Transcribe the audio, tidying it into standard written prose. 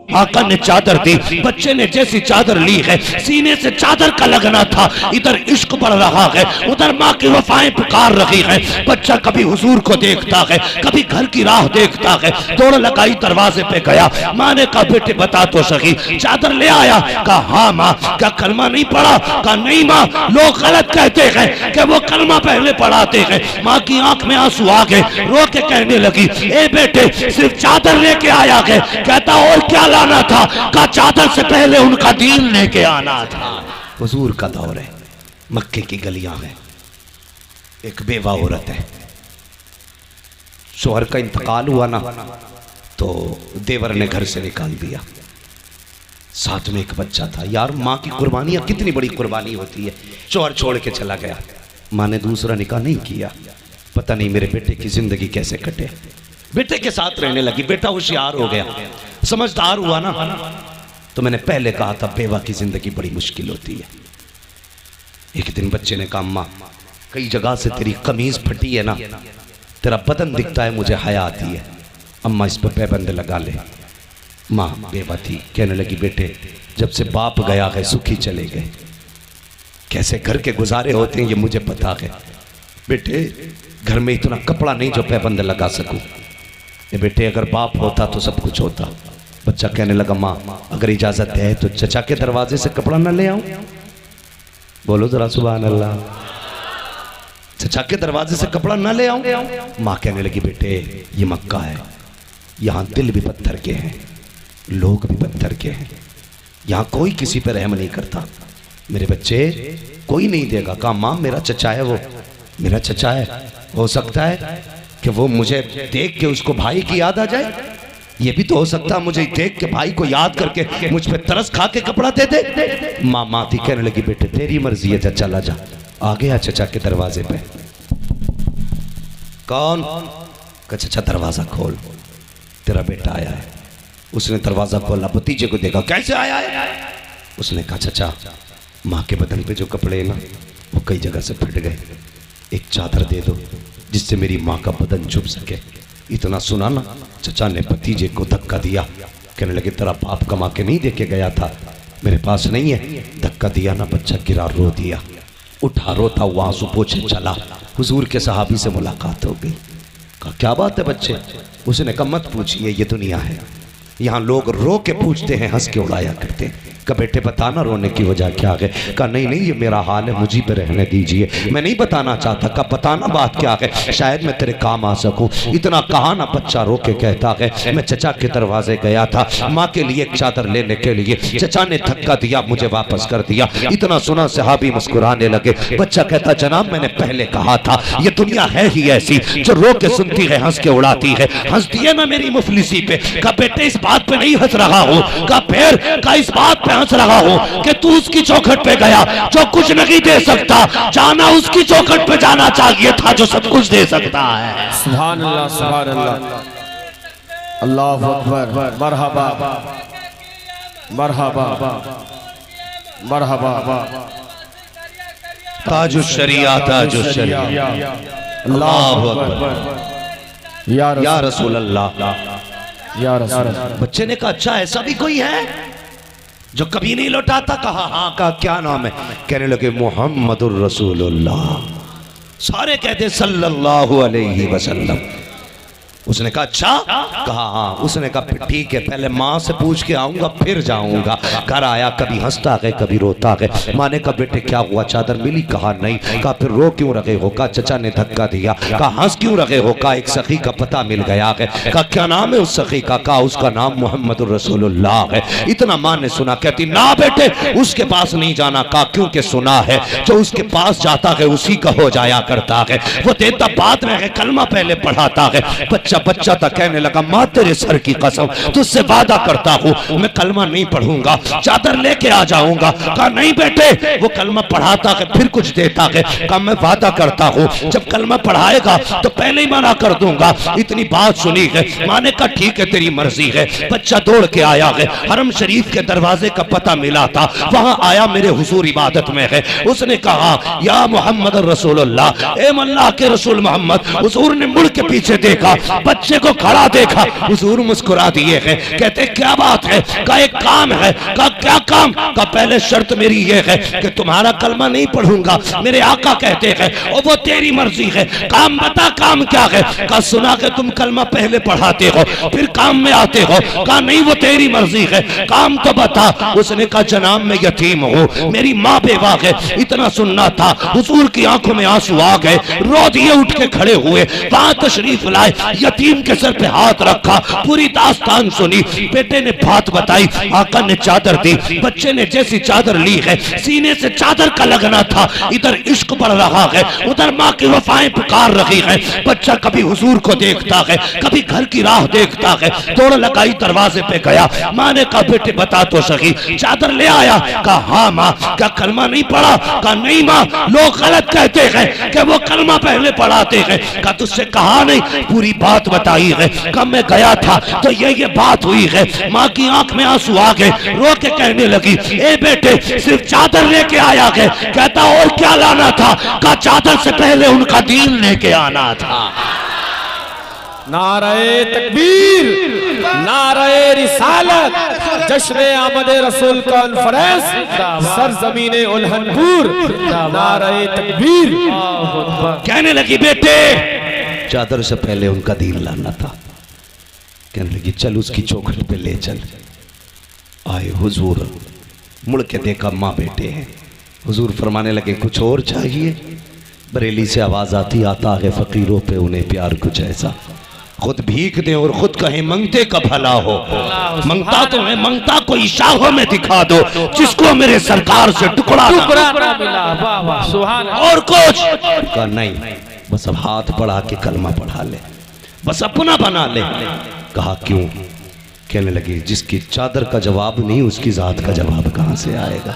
आका ने चादर दी, बच्चे ने जैसी चादर ली है सीने से चादर का लगना था, इधर इश्क बढ़ रहा है, उधर माँ की वफाएं पुकार रही है। बच्चा कभी हुजूर को देखता है, कभी घर की राह देखता है, दौड़ लगाई दरवाजे पे गया। माँ ने कहा बेटे बता तो सही, चादर ले आया? कहा हाँ माँ। क्या कलमा नहीं पढ़ा? कहा नहीं माँ, लोग गलत कहते हैं कि वो कलमा पहले पढ़ाते हैं। माँ की आंख में आंसू आ गए, रो के कहने लगी ए बेटे सिर्फ चादर लेके आया है? कहता और क्या लाना था? कहा चादर से पहले उनका दीन लेके आना था। हुजूर का दौर है, मक्के की गलियां हैं, एक बेवा औरत है, शोहर का इंतकाल हुआ ना तो देवर ने घर से निकाल दिया, साथ में एक बच्चा था। यार माँ की कुर्बानियां कितनी बड़ी कुर्बानी होती है। शोहर छोड़ के चला गया, माँ ने दूसरा निकाह नहीं किया, पता नहीं मेरे बेटे की जिंदगी कैसे कटे। बेटे के साथ रहने लगी, बेटा होशियार हो गया, समझदार हुआ ना। तो मैंने पहले कहा था बेवा की जिंदगी बड़ी मुश्किल होती है। एक दिन बच्चे ने कहा माँ कई जगह से तेरी कमीज फटी है ना, तेरा बदन दिखता है, मुझे हया आती है, अम्मा इस पर पैबंद लगा ले। माँ बेवा थी, कहने लगी बेटे जब से बाप गया है सुखी चले गए, कैसे घर के गुजारे होते हैं ये मुझे पता है। बेटे घर में इतना कपड़ा नहीं जो पैबंद लगा सकूं। ये बेटे अगर बाप होता तो सब कुछ होता। बच्चा कहने लगा माँ अगर इजाजत है तो चचा के दरवाजे से कपड़ा ना ले आऊं? बोलो जरा सुभान अल्लाह। चचा के दरवाजे से कपड़ा ना ले आऊं? माँ कहने लगी बेटे ये मक्का है, यहाँ दिल भी पत्थर के हैं, लोग भी पत्थर के हैं, यहाँ कोई किसी पर रहम नहीं करता। मेरे बच्चे कोई नहीं देगा। कहा माँ मेरा चचा है, वो मेरा चचा है, हो सकता है कि वो मुझे देख के उसको भाई की याद आ जाए, ये भी तो हो सकता है मुझे देख के भाई को याद करके मुझ पे तरस खा के कपड़ा दे दे। माँ थी, कहने लगी बेटे तेरी मर्जी है, चला जा। आ गया चचा के दरवाजे पे। कौन? का चचा दरवाजा खोल, तेरा बेटा आया है। उसने दरवाजा खोला, भतीजे को देखा, कैसे आया है? उसने कहा चचा माँ के बदन पे जो कपड़े ना वो कई जगह से फट गए, एक चादर दे दो जिससे मेरी माँ का बदन छुप सके। इतना सुना ना, चचा ने भतीजे को धक्का दिया, कहने लगे तेरा बाप कमा के नहीं देके गया था, मेरे पास नहीं है। धक्का दिया ना, बच्चा गिरा, रो दिया, उठा रोता हुआ आंसू पोछे चला। हुजूर के सहाबी से मुलाकात हो गई। कहा क्या बात है बच्चे? उसने कहा मत पूछिए, ये दुनिया है, यहाँ लोग रो के पूछते हैं, हंस के उड़ाया करते हैं। कहा बेटे बताना रोने की वजह क्या है? कहा नहीं नहीं ये मेरा हाल है, मुझे पे रहने दीजिए, मैं नहीं बताना चाहता। कहा बताना बात क्या है, शायद मैं तेरे काम आ सकूं। इतना कहा ना, बच्चा रो के कहता है मैं चचा के दरवाजे गया था माँ के लिए एक चादर लेने के लिए, चचा ने धक्का दिया, मुझे वापस कर दिया। इतना सुना सहाबी मुस्कुराने लगे। बच्चा कहता जनाब मैंने पहले कहा था ये दुनिया है ही ऐसी, जो रो के सुनती है हंस के उड़ाती है। हंस दिए ना मेरी मुफलिसी पे। कहा बेटे इस बात पे नहीं हंस रहा हूँ। कहा फिर? कहा इस बात पे हंस रहा हूँ कि तू उसकी चौखट पे गया जो कुछ नहीं दे सकता, जाना उसकी चौखट पे जाना चाहिए था जो सब कुछ दे सकता है। सुभान अल्लाह, सुभान अल्लाह, अल्लाहु अकबर, मरहबा मरहबा मरहबा। ताजुश शरिया, ताजुश शरिया, अल्लाहु अकबर, या रसूल अल्लाह, या रसूल। बच्चे ने कहा अच्छा ऐसा भी कोई है जो कभी नहीं लौटाता? कहा हाँ। कहा क्या नाम है? कहने लगे मुहम्मदुर रसूलुल्लाह। सारे कहते सल्लल्लाहु अलैहि वसल्लम। उसने कहा अच्छा? कहा हाँ। उसने कहा फिर ठीक है, पहले माँ से पूछ के आऊंगा फिर जाऊंगा। घर आया, कभी हंसता है कभी रोता है। माँ ने कहा बेटे क्या हुआ, चादर मिली? कहा नहीं। कहा फिर रो क्यों रहे हो? कहा चचा ने धक्का दिया। कहा हंस क्यों रहे हो? कहा एक सखी का पता मिल गया है। कहा क्या नाम है उस सखी का? कहा उसका नाम मुहम्मदुर रसूलुल्लाह है। इतना माँ ने सुना, कहती ना बेटे उसके पास नहीं जाना। कहा क्योंकि सुना है जो उसके पास जाता है उसी का हो जाया करता है, वो देता बाद में है, कलमा पहले पढ़ाता है। बच्चा था, कहने लगा माँ तेरे सर की कसम तुझसे वादा करता हूँ मैं कलमा नहीं पढ़ूंगा, चादर लेके आ जाऊंगा। कहा नहीं बेटे वो कलमा पढ़ाता है फिर कुछ देता है। कहा मैं वादा करता हूँ जब कलमा पढ़ाएगा तो पहले ही मना कर दूंगा। इतनी बात सुनी है। माँ ने कहा ठीक है तेरी मर्जी है। बच्चा दौड़ के आया है, हरम शरीफ के दरवाजे का पता मिला था, वहां आया, मेरे हुजूर इबादत में है। उसने कहा या मोहम्मद रसूलुल्लाह, ए अल्लाह के रसूल मोहम्मद। हुजूर ने मुड़ के पीछे देखा, बच्चे को खड़ा देखा, हुजूर मुस्कुरा दिए हैं। कहते क्या बात है? का एक काम है। का क्या काम? का पहले शर्त मेरी ये है कि तुम्हारा कलमा नहीं पढ़ूंगा, मेरे आका कहते हैं, और वो तेरी मर्जी है। काम बता, काम क्या है? का सुना कि तुम कलमा पहले पढ़ाते हो फिर काम में आते हो। का नहीं, वो तेरी मर्जी है, काम तो बता। उसने कहा जनाब मैं यतीम हूँ, मेरी माँ बेवा है। इतना सुनना था, हुजूर की आंखों में आंसू आ गए, रो दिए, उठ के खड़े हुए, वहां तशरीफ लाए, यतीम के सर पे हाथ रखा, पूरी दास्तान सुनी। बेटे ने बात बताई, आका ने चादर दी, बच्चे ने जैसी चादर ली है, सीने से चादर का लगना था। इधर इश्क बढ़ रहा है, उधर माँ की वफाएं पुकार रही है। बच्चा कभी हुजूर को देखता है, कभी घर की राह देखता है। दौड़ लगाई, दरवाजे पे गया। माँ ने कहा बेटे बता तो सही, चादर ले आया? कहा हाँ माँ। क्या कलमा नहीं पढ़ा? कहा नहीं माँ, लोग गलत कहते हैं कि वो कलमा पहले पढ़ाते हैं। कहा तुझसे कहा नहीं, पूरी बात बताई है। कहा मैं गया था तो ये बात हुई है। माँ की आंख में आंसू आ गए, रो के कहने लगी ए बेटे सिर्फ चादर लेके आया है? कहता और क्या लाना था? कहा चादर से पहले उनका दीन लेके आना था। नारे तकबीर, नारे रिसालत, जश्न आमद रसूल कॉन्फ्रेंस, सरजमीन उल्हनपुर, नारे तकबीर। कहने लगी बेटे चादर से पहले उनका दीन लाना था। कहने लगी चल उसकी चौखट पे ले चल। आए हुजूर, मुड़ के देखा माँ बेटे हैं। हुजूर फरमाने लगे कुछ और चाहिए? बरेली से आवाज आती, आता है फकीरों पे उन्हें प्यार कुछ ऐसा, खुद भीख दे और खुद कहे मंगते का भला हो। मंगता तो है, मंगता को इशारों में दिखा दो, जिसको मेरे सरकार से टुकड़ा ना मिला। सुभान। और कुछ का नहीं, बस अब हाथ बढ़ा के कलमा पढ़ा ले, बस अपना बना ले। कहा क्यों? कहने लगी जिसकी चादर का जवाब नहीं उसकी जात का जवाब कहां से आएगा?